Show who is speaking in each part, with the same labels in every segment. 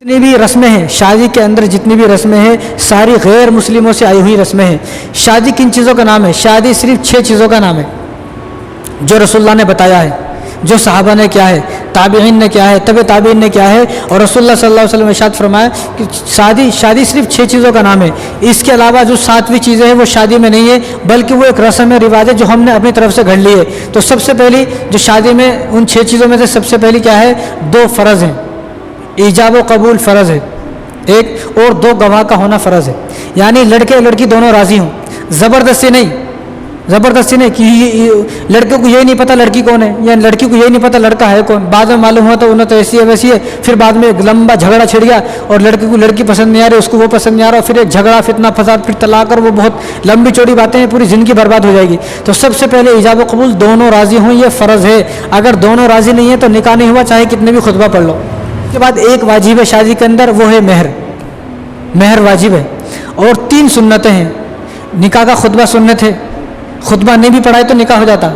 Speaker 1: جتنی بھی رسمیں ہیں شادی کے اندر، جتنی بھی رسمیں ہیں ساری غیر مسلموں سے آئی ہوئی رسمیں ہیں۔ شادی کن چیزوں کا نام ہے؟ شادی صرف 6 چیزوں کا نام ہے جو رسول اللہ نے بتایا ہے، جو صحابہ نے کیا ہے، تابعین نے کیا ہے، تبع تابعین نے کیا ہے، اور رسول اللہ صلی اللہ علیہ وسلم نے ارشاد فرمایا کہ شادی صرف 6 چیزوں کا نام ہے۔ اس کے علاوہ جو 7ویں چیزیں ہیں وہ شادی میں نہیں ہے، بلکہ وہ ایک رسم ہے، رواج ہے جو ہم نے اپنی طرف سے گھڑ لی ہے۔ تو سب سے پہلی جو شادی میں ان 6 چیزوں میں سے سب سے پہلی کیا ہے؟ 2 فرض ہیں، ایجاب و قبول فرض ہے ایک، اور 2 گواہ کا ہونا فرض ہے، یعنی لڑکے لڑکی دونوں راضی ہوں، زبردستی نہیں کہ لڑکے کو یہی نہیں پتہ لڑکی کون ہے، یا لڑکی کو یہی نہیں پتہ لڑکا ہے کون، بعد میں معلوم ہوا تو انہیں تو ایسی ہے ویسی ہے، پھر بعد میں ایک لمبا جھگڑا چھڑ گیا اور لڑکے کو لڑکی پسند نہیں آ رہی، اس کو وہ پسند نہیں آ رہا، پھر ایک جھگڑا، فتنہ فساد، پھر طلاق، اور وہ بہت لمبی چوڑی باتیں ہیں، پوری زندگی برباد ہو جائے گی۔ تو سب سے پہلے ایجاب و قبول دونوں راضی ہوں، یہ فرض ہے۔ اگر دونوں راضی نہیں ہیں تو نکاح نہیں ہوا، چاہے کتنے بھی خطبہ پڑھ لو۔ اس کے بعد ایک واجب ہے شادی کے اندر، وہ ہے مہر واجب ہے، اور 3 سنتیں ہیں۔ نکاح کا خطبہ سنت ہے، خطبہ نہیں بھی پڑھائے تو نکاح ہو جاتا۔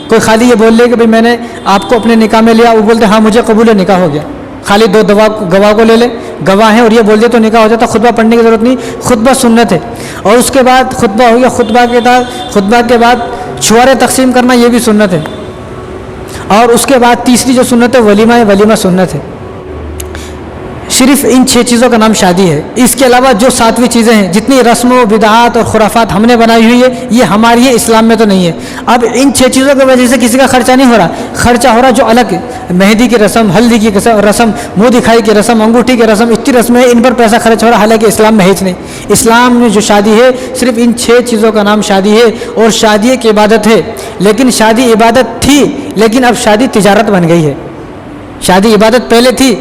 Speaker 1: کوئی خالی یہ بول لے کہ بھئی میں نے آپ کو اپنے نکاح میں لیا، وہ بولتے ہاں مجھے قبول ہے، نکاح ہو گیا، خالی 2 گواہ کو لے لے، گواہ ہیں اور یہ بول دے تو نکاح ہو جاتا، خطبہ پڑھنے کی ضرورت نہیں، خطبہ سنت ہے۔ اور اس کے بعد خطبہ ہو گیا، خطبہ کے بعد چھوارے تقسیم کرنا یہ بھی سنت ہے، اور اس کے بعد تیسری جو سنت ہے ولیمہ سنت ہے۔ صرف ان 6 چیزوں کا نام شادی ہے۔ اس کے علاوہ جو 7ویں چیزیں ہیں، جتنی رسم و بدعات اور خرافات ہم نے بنائی ہوئی ہے، یہ ہماری ہے، اسلام میں تو نہیں ہے۔ اب ان 6 چیزوں کی وجہ سے کسی کا خرچہ نہیں ہو رہا، خرچہ ہو رہا جو الگ ہے، مہندی کی رسم، ہلدی کی رسم، منہ دکھائی کی رسم، انگوٹھی کی رسم، اتنی رسمیں ان پر پیسہ خرچ ہو رہا، حالانکہ اسلام میں ہیچ نہیں۔ اسلام میں جو شادی ہے صرف ان 6 چیزوں کا نام شادی ہے، اور شادی ایک عبادت ہے۔ لیکن شادی عبادت تھی، لیکن اب شادی تجارت بن گئی ہے۔ شادی عبادت پہلے تھی،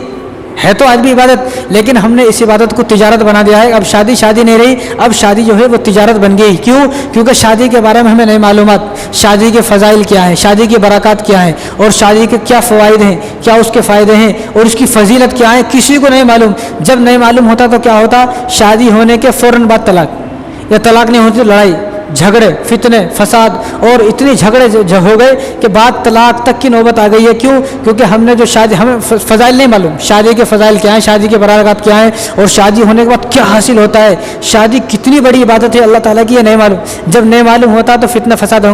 Speaker 1: ہے تو آج بھی عبادت، لیکن ہم نے اس عبادت کو تجارت بنا دیا ہے۔ اب شادی نہیں رہی، اب شادی جو ہے وہ تجارت بن گئی۔ کیونکہ شادی کے بارے میں ہمیں نئی معلومات، شادی کے فضائل کیا ہیں، شادی کی برکات کیا ہیں، اور شادی کے کیا فوائد ہیں، کیا اس کے فائدے ہیں، اور اس کی فضیلت کیا ہے، کسی کو نہیں معلوم۔ جب نہیں معلوم ہوتا تو کیا ہوتا؟ شادی ہونے کے فوراً بعد طلاق، یا طلاق نہیں ہوتی تو لڑائی جھگڑے، فتنے فساد، اور اتنے جھگڑے ہو گئے کہ بعد طلاق تک کی نوبت آ گئی ہے۔ کیونکہ ہم نے جو شادی، ہمیں فضائل نہیں معلوم، شادی کے فضائل کیا ہیں، شادی کے برکات کیا ہیں، اور شادی ہونے کے بعد کیا حاصل ہوتا ہے، شادی کتنی بڑی عبادت ہے اللہ تعالیٰ کی، یہ نہیں معلوم۔ جب نہیں معلوم ہوتا تو فتنہ فساد ہوں گے۔